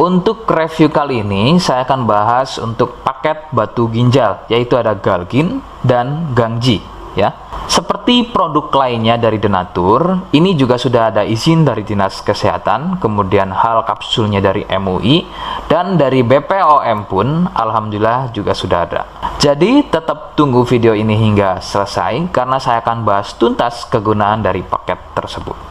Untuk review kali ini saya akan bahas untuk paket batu ginjal, yaitu ada Galgin dan Gangji ya. Seperti produk lainnya dari Denatur, ini juga sudah ada izin dari Dinas Kesehatan, kemudian hal kapsulnya dari MUI, dan dari BPOM pun alhamdulillah juga sudah ada. Jadi tetap tunggu video ini hingga selesai karena saya akan bahas tuntas kegunaan dari paket tersebut.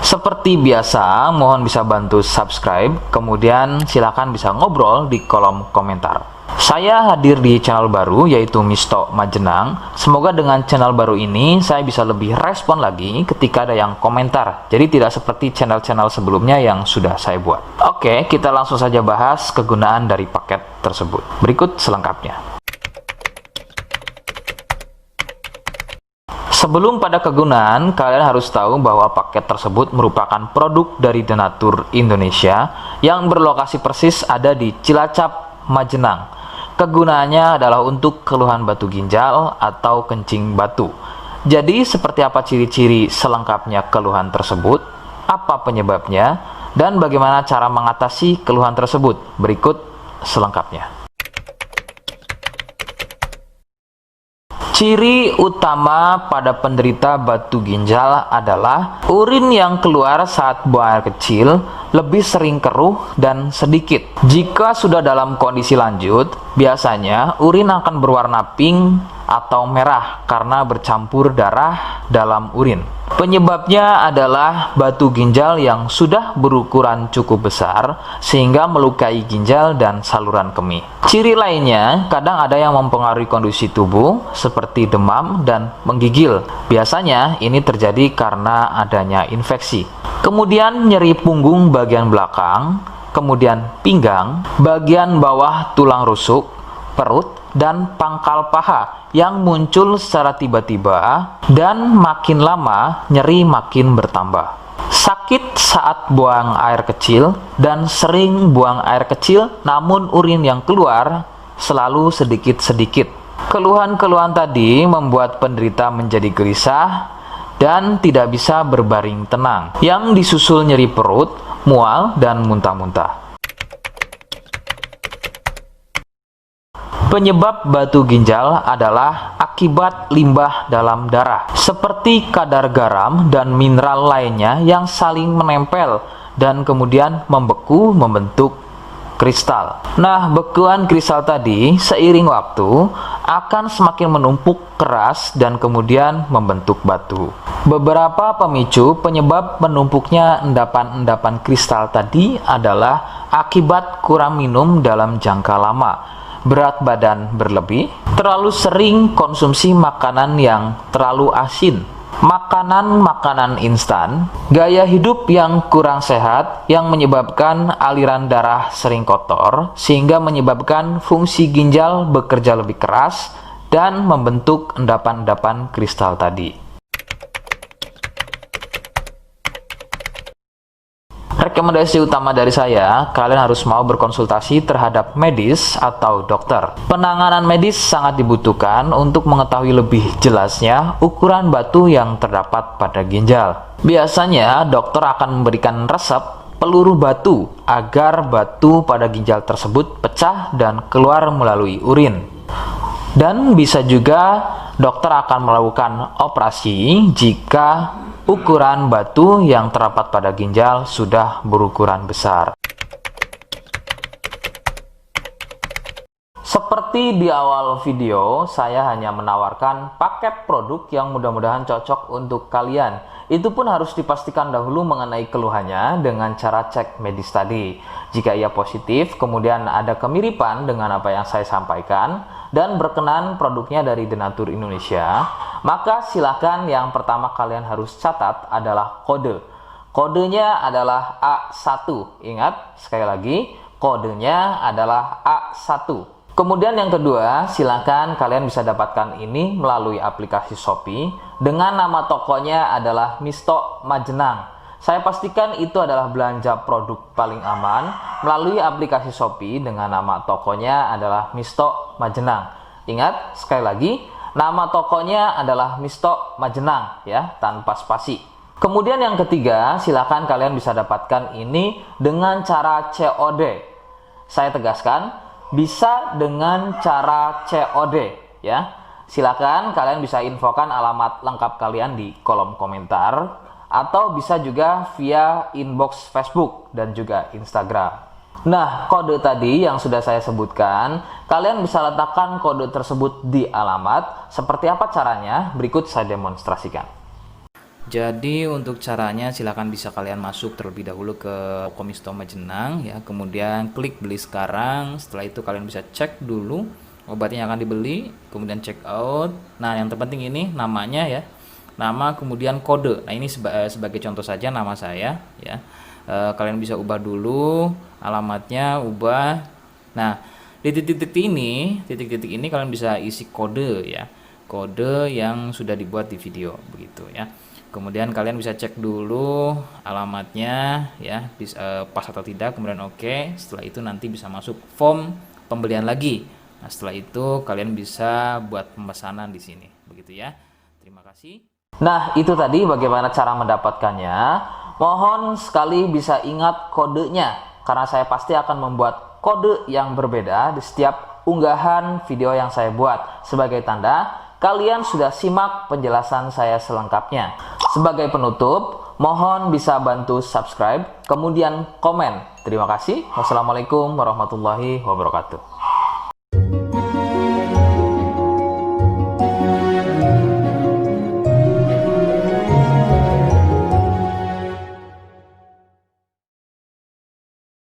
Seperti biasa, mohon bisa bantu subscribe, kemudian silakan bisa ngobrol di kolom komentar. Saya hadir di channel baru yaitu Misto Majenang. Semoga dengan channel baru ini saya bisa lebih respon lagi ketika ada yang komentar. Jadi tidak seperti channel-channel sebelumnya yang sudah saya buat. Oke, kita langsung saja bahas kegunaan dari paket tersebut. Berikut selengkapnya. Sebelum pada kegunaan, kalian harus tahu bahwa paket tersebut merupakan produk dari Denatur Indonesia yang berlokasi persis ada di Cilacap, Majenang. Kegunaannya adalah untuk keluhan batu ginjal atau kencing batu. Jadi seperti apa ciri-ciri selengkapnya keluhan tersebut, apa penyebabnya, dan bagaimana cara mengatasi keluhan tersebut? Berikut selengkapnya. Ciri utama pada penderita batu ginjal adalah urin yang keluar saat buang air kecil lebih sering keruh dan sedikit. Jika sudah dalam kondisi lanjut, biasanya urin akan berwarna pink atau merah karena bercampur darah dalam urin. Penyebabnya adalah batu ginjal yang sudah berukuran cukup besar sehingga melukai ginjal dan saluran kemih. Ciri lainnya, kadang ada yang mempengaruhi kondisi tubuh seperti demam dan menggigil. Biasanya ini terjadi karena adanya infeksi. Kemudian nyeri punggung bagian belakang, kemudian pinggang, bagian bawah tulang rusuk, perut, dan pangkal paha yang muncul secara tiba-tiba dan makin lama nyeri makin bertambah. Sakit saat buang air kecil dan sering buang air kecil namun urin yang keluar selalu sedikit-sedikit. Keluhan-keluhan tadi membuat penderita menjadi gelisah dan tidak bisa berbaring tenang, yang disusul nyeri perut, mual, dan muntah-muntah. Penyebab batu ginjal adalah akibat limbah dalam darah, seperti kadar garam dan mineral lainnya yang saling menempel dan kemudian membeku membentuk kristal. Nah, bekuan kristal tadi seiring waktu akan semakin menumpuk keras dan kemudian membentuk batu. Beberapa pemicu penyebab menumpuknya endapan-endapan kristal tadi adalah akibat kurang minum dalam jangka lama, berat badan berlebih, terlalu sering konsumsi makanan yang terlalu asin, makanan-makanan instan, gaya hidup yang kurang sehat yang menyebabkan aliran darah sering kotor sehingga menyebabkan fungsi ginjal bekerja lebih keras dan membentuk endapan-endapan kristal tadi. Rekomendasi utama dari saya, kalian harus mau berkonsultasi terhadap medis atau dokter. Penanganan medis sangat dibutuhkan untuk mengetahui lebih jelasnya ukuran batu yang terdapat pada ginjal. Biasanya dokter akan memberikan resep peluru batu agar batu pada ginjal tersebut pecah dan keluar melalui urin. Dan bisa juga dokter akan melakukan operasi jika ukuran batu yang terdapat pada ginjal sudah berukuran besar. Seperti di awal video, saya hanya menawarkan paket produk yang mudah-mudahan cocok untuk kalian. Itu pun harus dipastikan dahulu mengenai keluhannya dengan cara cek medis tadi. Jika ia positif, kemudian ada kemiripan dengan apa yang saya sampaikan, dan berkenan produknya dari Denatur Indonesia, maka silakan yang pertama kalian harus catat adalah kode. Kodenya adalah A1. Ingat, sekali lagi, kodenya adalah A1. Kemudian yang kedua, silakan kalian bisa dapatkan ini melalui aplikasi Shopee dengan nama tokonya adalah Misto Majenang. Saya pastikan itu adalah belanja produk paling aman melalui aplikasi Shopee dengan nama tokonya adalah Misto Majenang. Ingat, sekali lagi, nama tokonya adalah Misto Majenang ya, tanpa spasi. Kemudian yang ketiga, silakan kalian bisa dapatkan ini dengan cara COD. Saya tegaskan, bisa dengan cara COD ya. Silakan kalian bisa infokan alamat lengkap kalian di kolom komentar, atau bisa juga via inbox Facebook dan juga Instagram. Nah, kode tadi yang sudah saya sebutkan, kalian bisa letakkan kode tersebut di alamat. Seperti apa caranya? Berikut saya demonstrasikan. Jadi untuk caranya silakan bisa kalian masuk terlebih dahulu ke toko Misto Majenang ya, kemudian klik beli sekarang. Setelah itu kalian bisa cek dulu obatnya yang akan dibeli, kemudian check out. Nah, yang terpenting ini namanya ya. Nama kemudian kode. Nah, ini sebagai contoh saja nama saya ya. Kalian bisa ubah dulu alamatnya, ubah. Nah, di titik-titik ini kalian bisa isi kode ya. Kode yang sudah dibuat di video begitu ya. Kemudian kalian bisa cek dulu alamatnya ya, pas atau tidak, kemudian oke. Setelah itu nanti bisa masuk form pembelian lagi. Nah, setelah itu kalian bisa buat pemesanan di sini begitu ya. Terima kasih. Nah, itu tadi bagaimana cara mendapatkannya. Mohon sekali bisa ingat kodenya, karena saya pasti akan membuat kode yang berbeda di setiap unggahan video yang saya buat. Sebagai tanda, kalian sudah simak penjelasan saya selengkapnya. Sebagai penutup, mohon bisa bantu subscribe, kemudian komen. Terima kasih. Wassalamualaikum warahmatullahi wabarakatuh.